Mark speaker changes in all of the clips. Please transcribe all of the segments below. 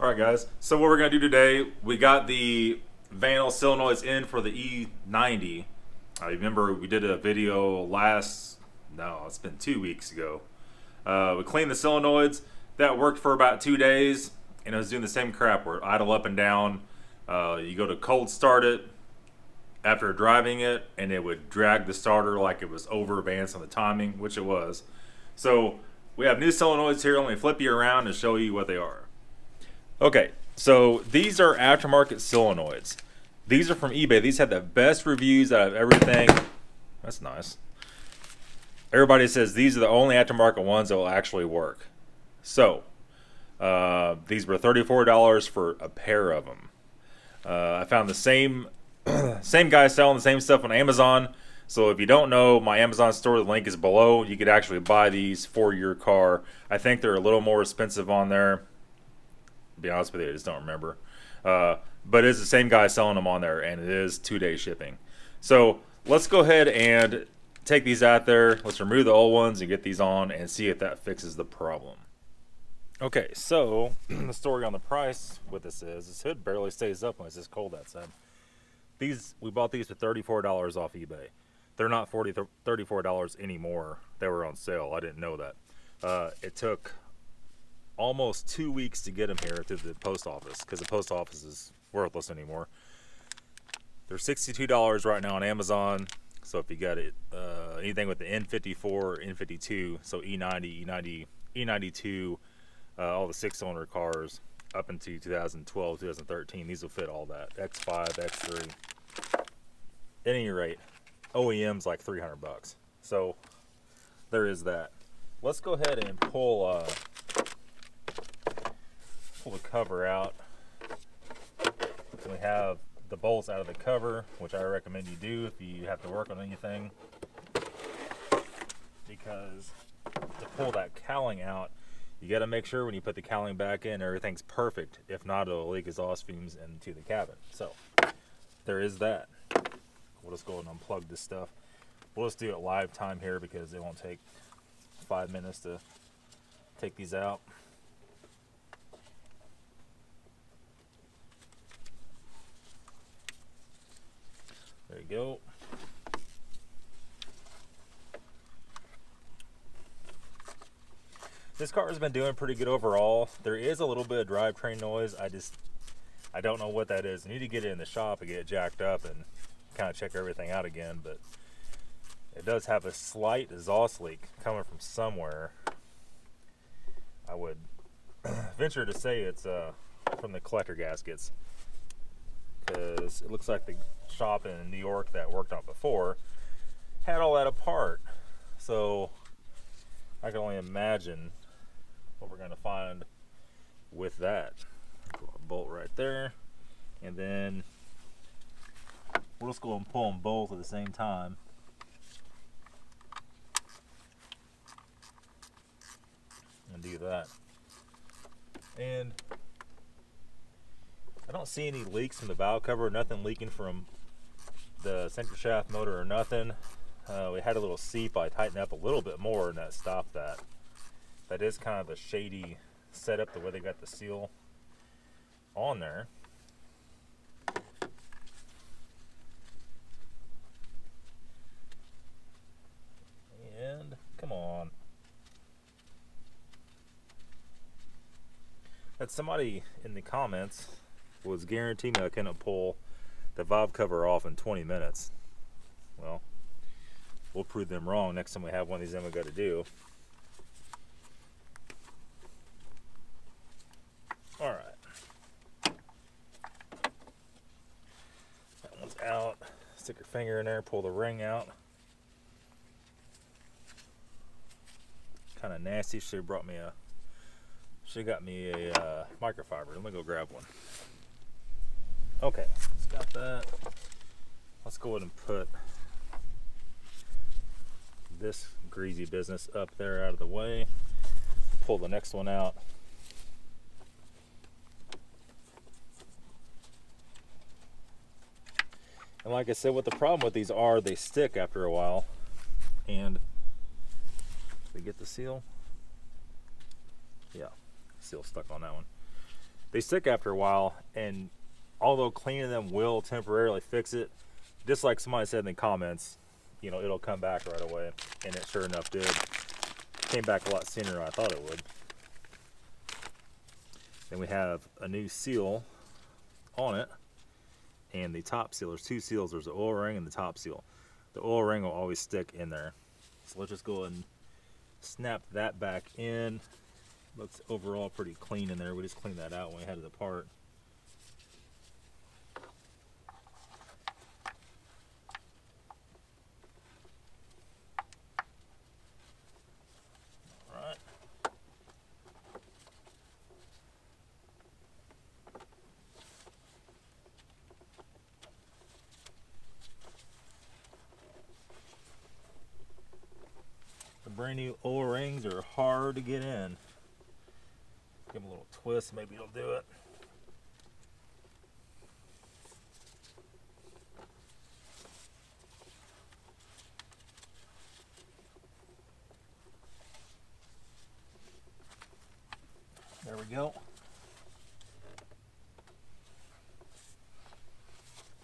Speaker 1: Alright guys, so what we're going to do today, we got the Vanos solenoids in for the E90. I remember we did a video it's been 2 weeks ago. We cleaned the solenoids. That worked for about 2 days, and it was doing the same crap where it idle up and down. You go to cold start it after driving it, and it would drag the starter like it was over advanced on the timing, which it was. So we have new solenoids here. Let me flip you around and show you what they are. Okay, so these are aftermarket solenoids. These are from eBay. These have the best reviews out of everything. That's nice. Everybody says these are the only aftermarket ones that will actually work. So, these were $34 for a pair of them. I found the same guy selling the same stuff on Amazon. So if you don't know, my Amazon store, the link is below. You could actually buy these for your car. I think they're a little more expensive on there. To be honest with you, I just don't remember. But it's the same guy selling them on there, and it is 2-day shipping. So let's go ahead and take these out there. Let's remove the old ones and get these on and see if that fixes the problem. Okay, so the story on the price with this hood barely stays up when it's this cold outside. We bought these for $34 off eBay. They're not $34 anymore. They were on sale. I didn't know that. It took almost 2 weeks to get them here to the post office because the post office is worthless anymore. They're $62 right now on Amazon. So if you got it, anything with the N54, N52, so E90, E92, all the 6-cylinder cars up into 2012, 2013, these will fit all that. X5, X3. At any rate, OEM's like 300 bucks. So there is that. Let's go ahead and pull the cover out. We have the bolts out of the cover, which I recommend you do if you have to work on anything, because to pull that cowling out, you got to make sure when you put the cowling back in, everything's perfect. If not, it'll leak exhaust fumes into the cabin. So there is that. We'll just go and unplug this stuff. We'll just do it live time here because it won't take 5 minutes to take these out. There you go. This car has been doing pretty good overall. There is a little bit of drivetrain noise. I don't know what that is. I need to get it in the shop and get it jacked up and kind of check everything out again, but it does have a slight exhaust leak coming from somewhere. I would venture to say it's from the collector gaskets, because it looks like the shop in New York that worked on it before had all that apart. So I can only imagine what we're going to find with that. Put a bolt right there, and then we'll just go and pull them both at the same time. And do that. And I don't see any leaks from the valve cover, nothing leaking from the center shaft motor or nothing. We had a little seep. I tightened up a little bit more and that stopped that. That is kind of a shady setup, the way they got the seal on there. And come on. That somebody in the comments was guaranteeing I couldn't pull the valve cover off in 20 minutes. Well, we'll prove them wrong next time we have one of these that we got to do. All right. That one's out. Stick your finger in there, pull the ring out. Kind of nasty. Should have got me a microfiber. Let me go grab one. Okay, it's got that. Let's go ahead and put this greasy business up there out of the way. Pull the next one out. And like I said, what the problem with these are, they stick after a while. And we get the seal. Yeah, seal stuck on that one. they stick after a while, and although cleaning them will temporarily fix it, just like somebody said in the comments, you know, it'll come back right away, and it sure enough did. Came back a lot sooner than I thought it would. Then we have a new seal on it, and the top seal. There's two seals. There's the oil ring and the top seal. The oil ring will always stick in there. So let's just go ahead and snap that back in. Looks overall pretty clean in there. We just cleaned that out when we had it apart. Alright. The brand new oil rings are hard to get in. Give them a little twist, maybe it'll do it. There we go.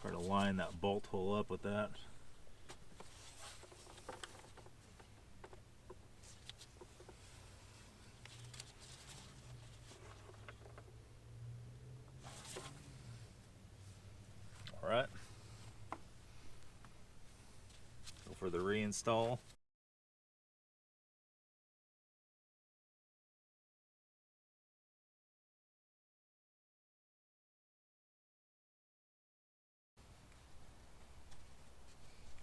Speaker 1: Try to line that bolt hole up with that. Alright. Go for the reinstall.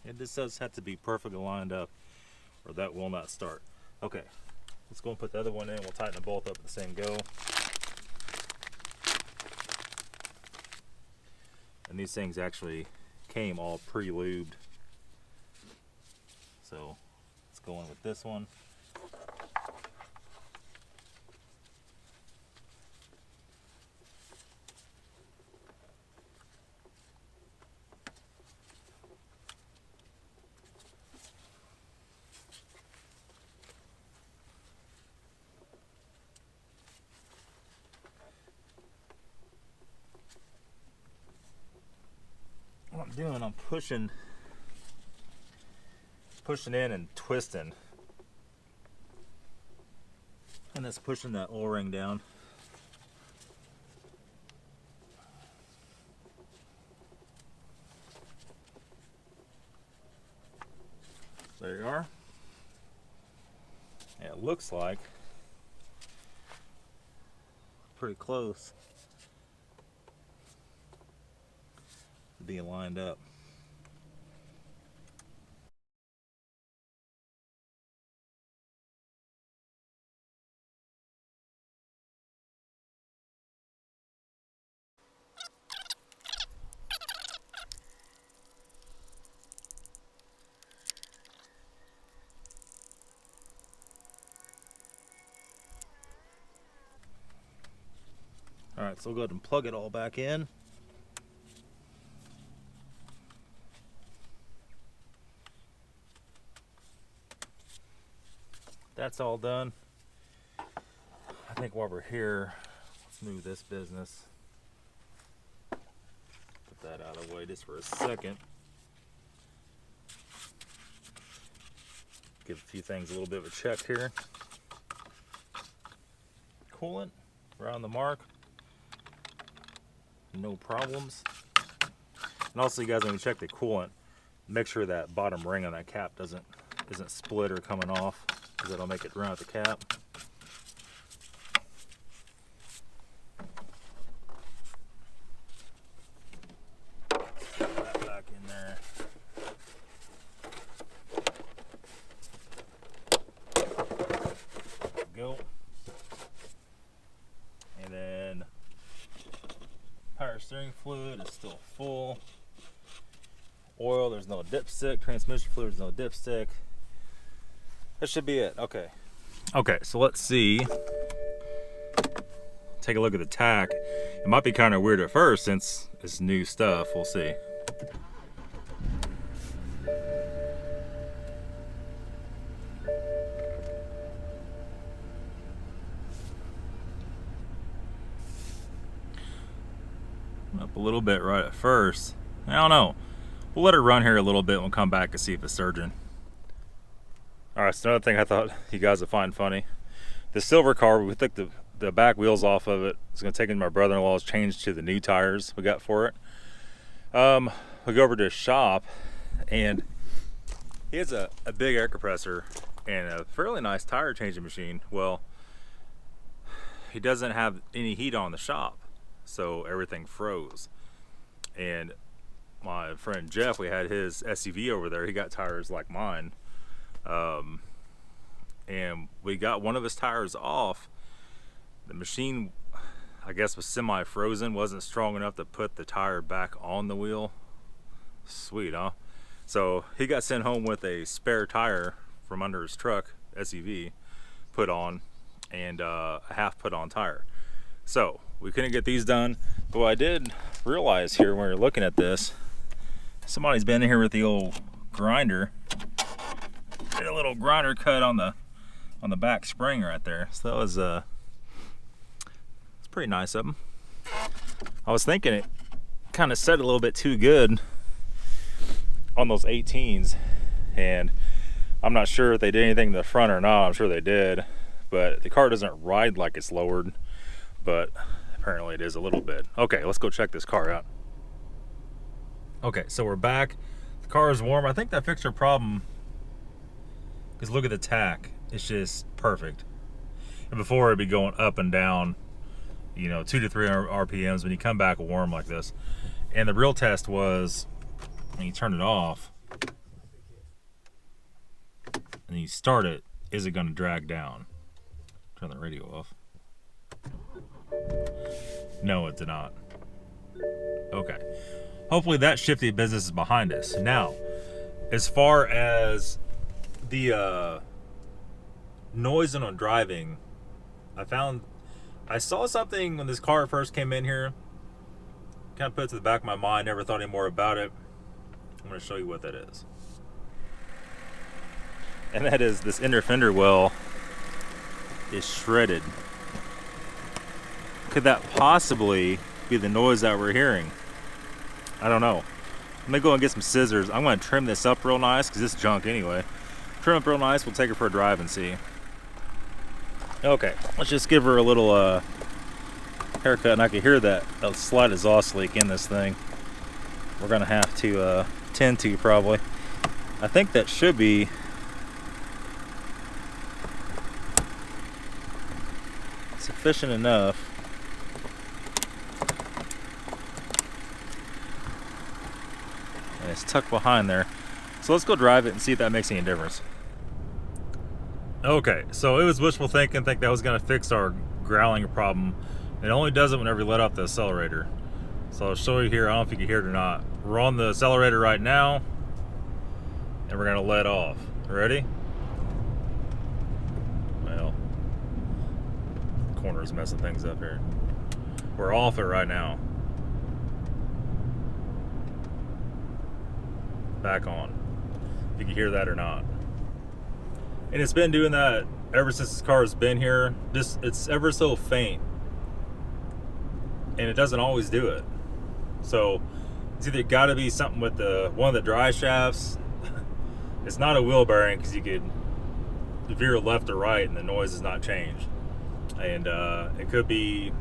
Speaker 1: And this does have to be perfectly lined up, or that will not start. Okay, let's go and put the other one in. We'll tighten them both up at the same go. And these things actually came all pre-lubed. So let's go in with this one. What I'm doing, I'm pushing in and twisting, and that's pushing that O-ring down. There you are. Yeah, it looks like pretty close to being lined up. Alright, so we'll go ahead and plug it all back in. That's all done. I think while we're here, let's move this business. Put that out of the way just for a second. Give a few things a little bit of a check here. Coolant, right on the mark. No problems. And also, you guys, when you check the coolant, make sure that bottom ring on that cap isn't split or coming off, because that'll make it run out the cap. Put that back in there. There we go. And then power steering fluid is still full. Oil, there's no dipstick. Transmission fluid, there's no dipstick. That should be it. Okay. Okay, so let's see. Take a look at the tack. It might be kind of weird at first since it's new stuff. We'll see. Up a little bit right at first. I don't know. We'll let it run here a little bit and we'll come back and see if it's surging. Alright, so another thing I thought you guys would find funny. The silver car, we took the back wheels off of it. It's going to take it to my brother-in-law's, change to the new tires we got for it. We go over to his shop and he has a big air compressor and a fairly nice tire changing machine. Well, he doesn't have any heat on the shop, so everything froze. And my friend Jeff, we had his SUV over there. He got tires like mine. And we got one of his tires off. The machine, I guess, was semi-frozen, wasn't strong enough to put the tire back on the wheel. Sweet, huh? So he got sent home with a spare tire from under his truck, SUV, put on, and a half put on tire. So we couldn't get these done, but what I did realize here when we were looking at this, somebody's been in here with the old grinder. Did a little grinder cut on the back spring right there. So that was it's pretty nice of them. I was thinking it kind of set a little bit too good on those 18s, and I'm not sure if they did anything to the front or not. I'm sure they did, but the car doesn't ride like it's lowered, but apparently it is a little bit. Okay, let's go check this car out. Okay, so we're back. The car is warm. I think that fixed our problem, because look at the tack. It's just perfect. And before it'd be going up and down, you know, 200 to 300 RPMs when you come back warm like this. And the real test was when you turn it off and you start it, is it going to drag down? Turn the radio off. No, it did not. Okay. Hopefully that shifty business is behind us. Now, as far as the noise on driving, I saw something when this car first came in here. Kind of put it to the back of my mind, never thought any more about it. I'm going to show you what that is. And that is this inner fender well is shredded. Could that possibly be the noise that we're hearing? I don't know. Let me go and get some scissors. I'm going to trim this up real nice because it's junk anyway. Trim up real nice. We'll take her for a drive and see. Okay, let's just give her a little haircut, and I can hear that slight exhaust leak in this thing. We're going to have to tend to probably. I think that should be sufficient enough. And it's tucked behind there. So let's go drive it and see if that makes any difference. Okay, so it was wishful thinking, think that was going to fix our growling problem. It only does it whenever you let off the accelerator. So I'll show you here. I don't know if you can hear it or not. We're on the accelerator right now, and we're going to let off. Ready? Well, corner's messing things up here. We're off it right now. Back on. If you can hear that or not. And it's been doing that ever since this car has been here. Just, it's ever so faint. And it doesn't always do it. So it's either got to be something with one of the drive shafts. It's not a wheel bearing, because you could veer left or right and the noise does not change. And it could be,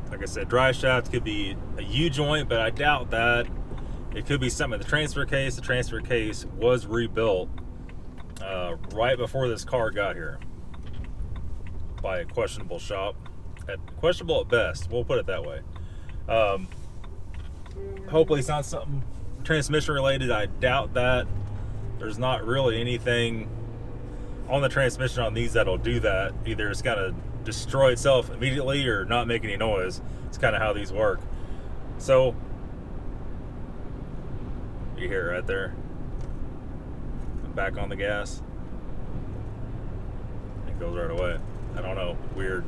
Speaker 1: like I said, drive shaft, could be a U-joint, but I doubt that. It could be something in the transfer case. The transfer case was rebuilt right before this car got here by a questionable shop. Questionable at best, we'll put it that way. Hopefully it's not something transmission related. I doubt that. There's not really anything on the transmission on these that'll do that. Either it's gonna destroy itself immediately or not make any noise. It's kind of how these work. So you hear it right there. Back on the gas. It goes right away. I don't know. Weird.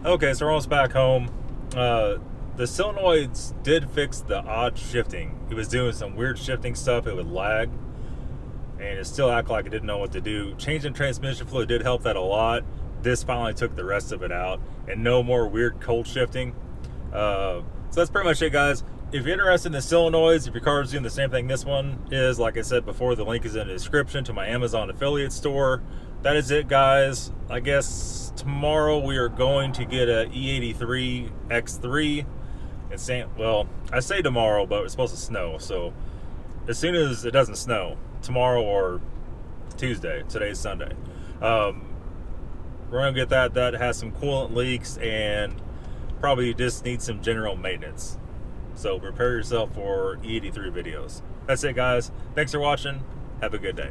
Speaker 1: Okay, so we're almost back home. The solenoids did fix the odd shifting. It was doing some weird shifting stuff. It would lag, and it still acted like it didn't know what to do. Changing transmission fluid did help that a lot. This finally took the rest of it out, and no more weird cold shifting. So that's pretty much it, guys. If you're interested in the solenoids, if your car is doing the same thing this one is, like I said before, the link is in the description to my Amazon affiliate store. That is it, guys. I guess tomorrow we are going to get a E83 X3. Well, I say tomorrow, but it's supposed to snow. So as soon as it doesn't snow, tomorrow or Tuesday, today's Sunday, we're gonna get that. That has some coolant leaks and probably just needs some general maintenance. So prepare yourself for E83 videos. That's it, guys. Thanks for watching. Have a good day.